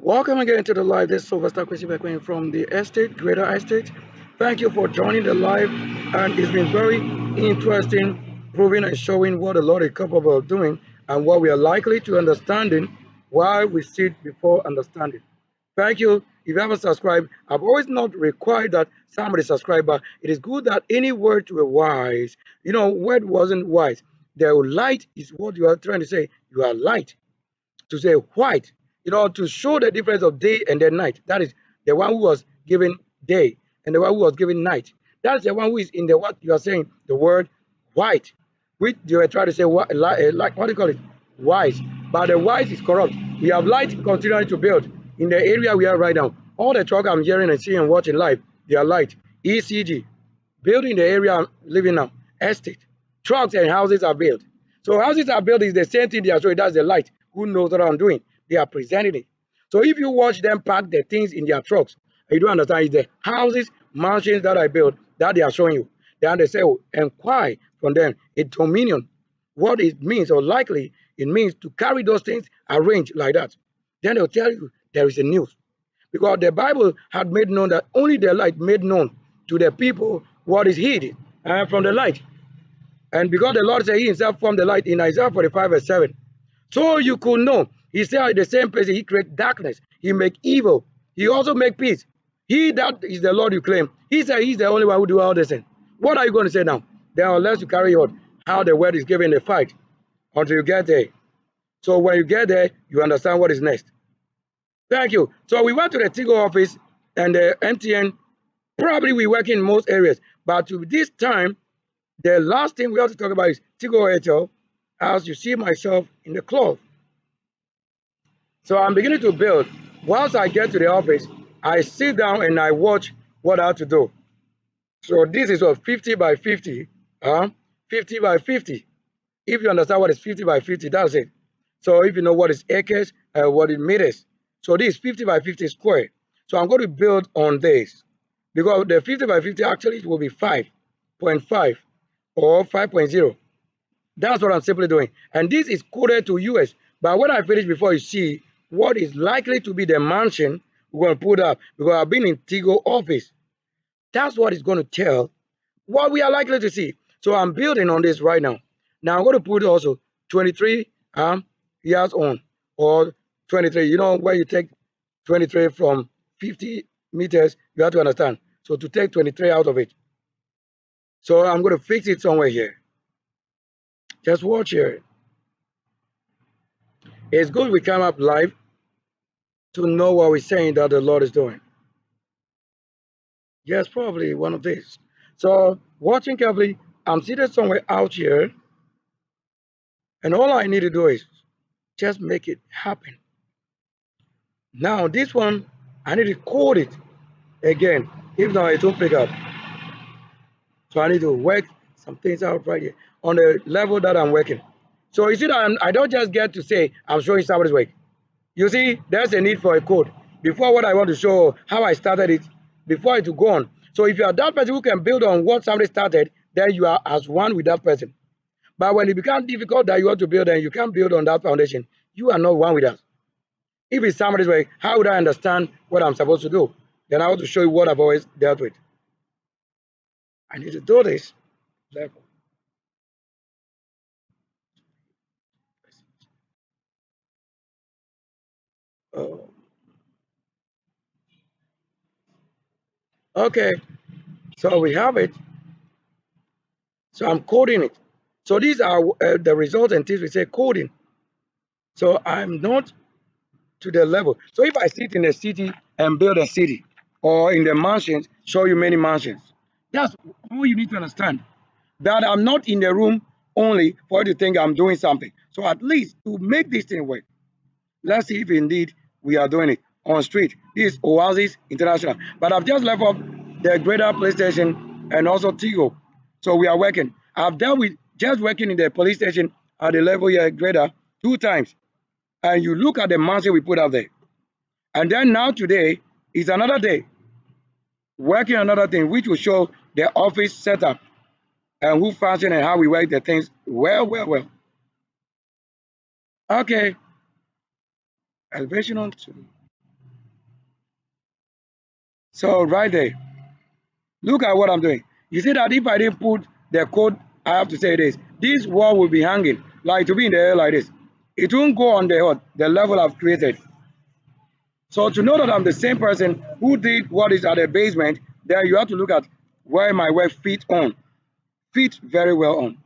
Welcome again to the live. This is Sylvester Kwasi Bekoe from the estate, Greater Estate. Thank you for joining the live, and it's been very interesting proving and showing what the Lord is capable of doing and what we are likely to understanding while we sit before understanding. Thank you. If you haven't subscribed, I've always not required that somebody subscribe, but it is good that any word were wise. Word wasn't wise. The light is what you are trying to say. You are light to say white, to show the difference of day and then night. That is the one who was given day and the one who was given night. That's the one who is in the what you are saying, the word white, which you are trying to say like what do you call it? Wise. But the wise is corrupt. We have light continuing to build in the area we are right now. All the truck I'm hearing and seeing and watching live, they are light. ECG, building the area I'm living now, estate, trucks and houses are built. So houses are built is the same thing they are showing. That's the light. Who knows what I'm doing? They are presenting it. So if you watch them pack the things in their trucks, you don't understand, it's the houses, mansions that I built that they are showing you. Then they say, oh, inquire from them a dominion. What it means, or likely it means to carry those things arranged like that. Then they'll tell you there is a news. Because the Bible had made known that only the light made known to the people what is hid from the light. And because the Lord said he himself formed the light in Isaiah 45 verse 7. So you could know. He said at the same place he create darkness. He make evil. He also make peace. He that is the Lord you claim. He said he's the only one who do all this thing. What are you going to say now? Then unless you carry on how the word is given the fight until you get there. So when you get there, you understand what is next. Thank you. So we went to the Tigo office and the MTN. Probably we work in most areas. But to this time, the last thing we have to talk about is Tigo AirTel, as you see myself in the cloth. So I'm beginning to build. Once I get to the office, I sit down and I watch what I have to do. So this is what 50 by 50, 50 by 50. If you understand what is 50 by 50, that's it. So if you know what is acres, what is meters. So this 50 by 50 square. So I'm going to build on this because the 50 by 50 actually will be 5.5 or 5.0. That's what I'm simply doing. And this is coded to US. But when I finish, before you see what is likely to be the mansion we're going to put up, because I've been in Tigo office. That's what it's going to tell what we are likely to see. So I'm building on this right now. Now I'm going to put also 23 years on, or 23. You know, when you take 23 from 50 meters, you have to understand. So to take 23 out of it. So I'm going to fix it somewhere here. Just watch here. It's good we come up live to know what we're saying that the Lord is doing. Yes, probably one of these. So watching carefully, I'm seated somewhere out here, and all I need to do is just make it happen. Now this one, I need to code it again. If not, it won't pick up. So I need to work some things out right here on the level that I'm working. So you see that I don't just get to say I'm showing somebody's work. You see, there's a need for a code. Before what I want to show, how I started it, before it to go on. So if you are that person who can build on what somebody started, then you are as one with that person. But when it becomes difficult that you want to build and you can't build on that foundation, you are not one with us. If it's somebody's way, how would I understand what I'm supposed to do? Then I want to show you what I've always dealt with. I need to do this level. Oh. Okay, so we have it. So I'm coding it. So these are the results and things we say coding. So I'm not to the level. So if I sit in a city and build a city, or in the mansions, show you many mansions, that's all you need to understand. That I'm not in the room only for you to think I'm doing something. So at least to make this thing work, let's see if indeed we are doing it on street. This is OASIS International. But I've just left off the Greater Police Station and also Tigo. So we are working. I've dealt with just working in the police station at the level here, Greater, 2 times. And you look at the mansion we put out there. And then now today is another day, working another thing, which will show the office setup and who function and how we work the things well. Okay, elevation on 2. So right there, look at what I'm doing. You see that if I didn't put the code, I have to say this wall will be hanging, like to be in the air like this. It won't go on the level I've created. So to know that I'm the same person who did what is at the basement, then you have to look at where my work fit very well on.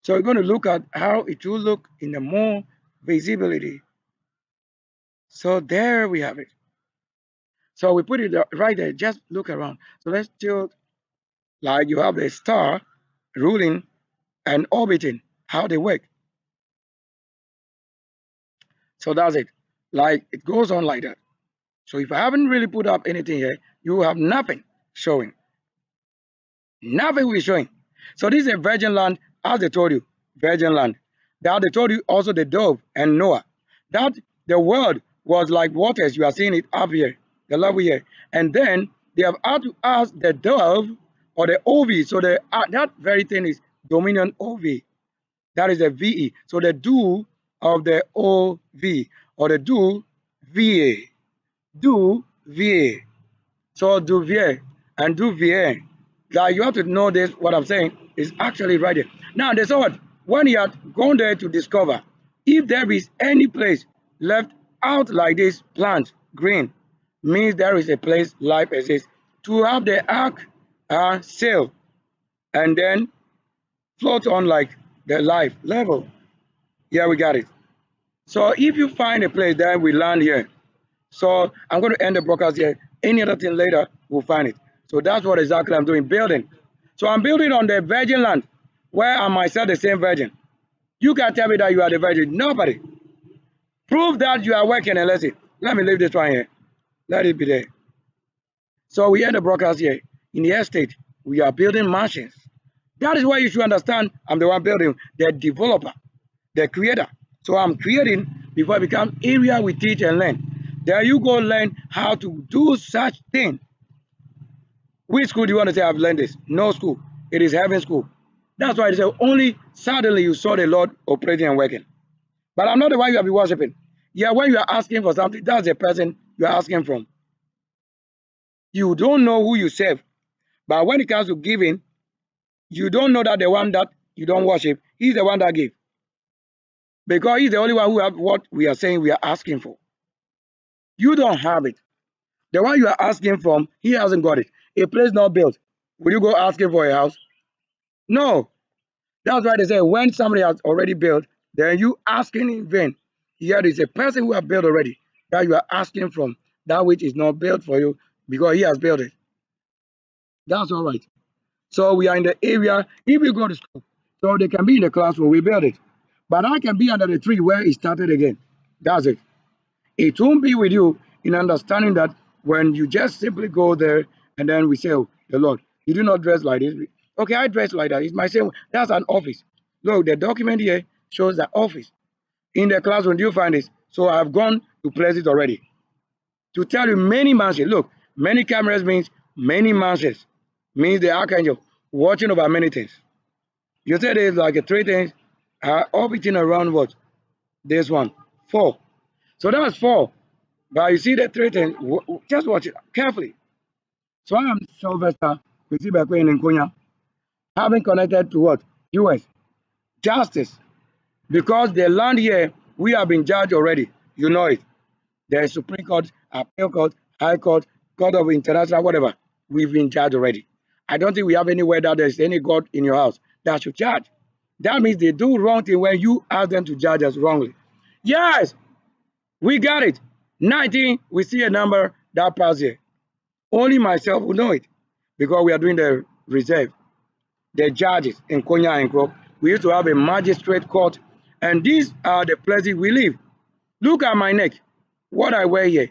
So we're going to look at how it will look in the more visibility. So there we have it. So we put it right there, just look around. So let's tilt like you have the star ruling and orbiting, how they work. So that's it. Like it goes on like that. So if I haven't really put up anything here, you have nothing showing. Nothing will be showing. So this is a virgin land, as they told you, virgin land. That they told you also the dove and Noah. That the world was like waters. You are seeing it up here, the level here. And then they have had to ask the dove or the OV. So that very thing is dominion OV. That is the VE. So the do of the OV or the do VA. Do VA. So do VA and do VA. Like you have to know this, what I'm saying is actually right there. Now they saw what? When you had gone there to discover if there is any place left out like this plant, green, means there is a place life exists. To have the ark sail and then float on like the life level. Yeah, we got it. So if you find a place, then we land here. So I'm going to end the broadcast here. Any other thing later, we'll find it. So that's what exactly I'm doing, building. So I'm building on the virgin land, where I myself the same virgin. You can tell me that you are the virgin. Nobody. Prove that you are working and let's see. Let me leave this one here. Let it be there. So we end the broadcast here. In the estate, we are building mansions. That is why you should understand I'm the one building, the developer, the creator. So I'm creating before I become area we teach and learn. There you go learn how to do such thing. Which school do you want to say I've learned this? No school. It is heaven school. That's why I say only suddenly you saw the Lord operating and working. But I'm not the one you have been worshiping. Yeah, when you are asking for something, that's the person you are asking from. You don't know who you serve. But when it comes to giving, you don't know that the one that you don't worship, he's the one that gives. Because he's the only one who has what we are saying we are asking for. You don't have it. The one you are asking from, he hasn't got it. A place not built. Will you go asking for a house? No. That's why they say when somebody has already built, then you asking in vain. Here is a person who has built already that you are asking from, that which is not built for you because he has built it. That's all right. So we are in the area, if you go to school, so they can be in the classroom, we build it. But I can be under the tree where it started again. That's it. It won't be with you in understanding that when you just simply go there and then we say, oh, the Lord, you do not dress like this. Okay, I dress like that. It's my same. That's an office. Look, the document here shows the office. In the classroom, do you find this? So I've gone to places already to tell you many mansions. Look, many cameras means many mansions. Means the archangel watching over many things. You said there's like a three things orbiting around what? This one, four. So that's four. But you see the three things, just watch it carefully. So I am Sylvester, Kwasi Bekoe in NKONYA, having connected to what? US. Justice. Because the land here, we have been judged already. You know it. There is Supreme Court, Appeal Court, High Court, Court of International, whatever. We've been judged already. I don't think we have anywhere that there's any God in your house that should judge. That means they do wrong thing when you ask them to judge us wrongly. Yes, we got it. 19, we see a number that passed here. Only myself will know it because we are doing the reserve. The judges in Konya and Krok, we used to have a magistrate court, and these are the places we live. Look at my neck. What I wear here,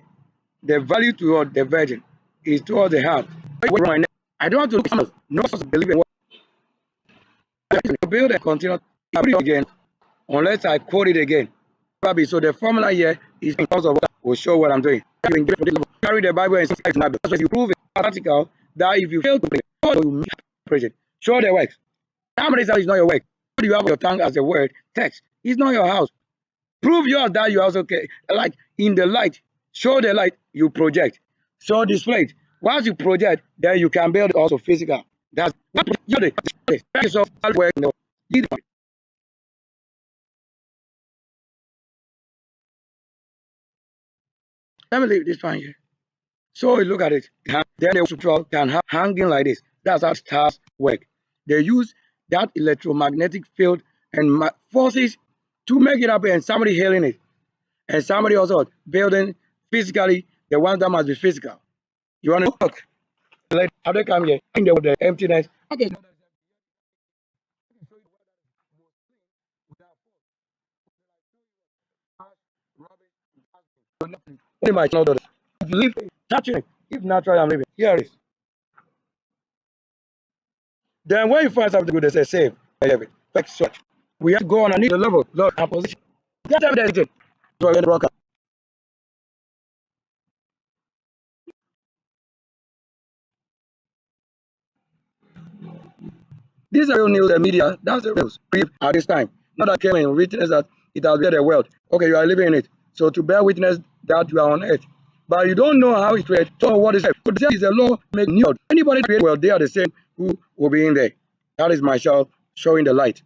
the value toward the virgin is towards the heart. My neck. I don't want to look no one to believe in what I build and continue again unless I quote it again. So the formula here is because of what will show what I'm doing. Carry the Bible and see if you prove it practical that if you fail to preach it, show the works. How many times is not your work? What do you have your tongue as a word? Text. It's not your house. Prove yours that you also okay. Like in the light, show the light, you project. So display it. Once you project, then you can build also physical. That's what you do. So work. Let me leave this one here. So you look at it. Then the structure can have hanging like this. That's how stars work. They use that electromagnetic field and forces to make it happen, and somebody healing it. And somebody also building physically the ones that must be physical. You want to look? Like how they come here in the emptiness. Okay. Only my children. If you live, touching it. If natural, I'm living. Here it is. Then when you find something good, they say save. Like such. We have to go on and need the level, Lord, and position. That's everything. So we're going to rock up. These are real news and media. That's the news at this time. Not that came in witness that it has been a world. Okay, you are living in it. So to bear witness that you are on earth. But you don't know how it created. So what is it? So there is a law make new. Anybody create well, they are the same who will be in there. That is my child showing the light.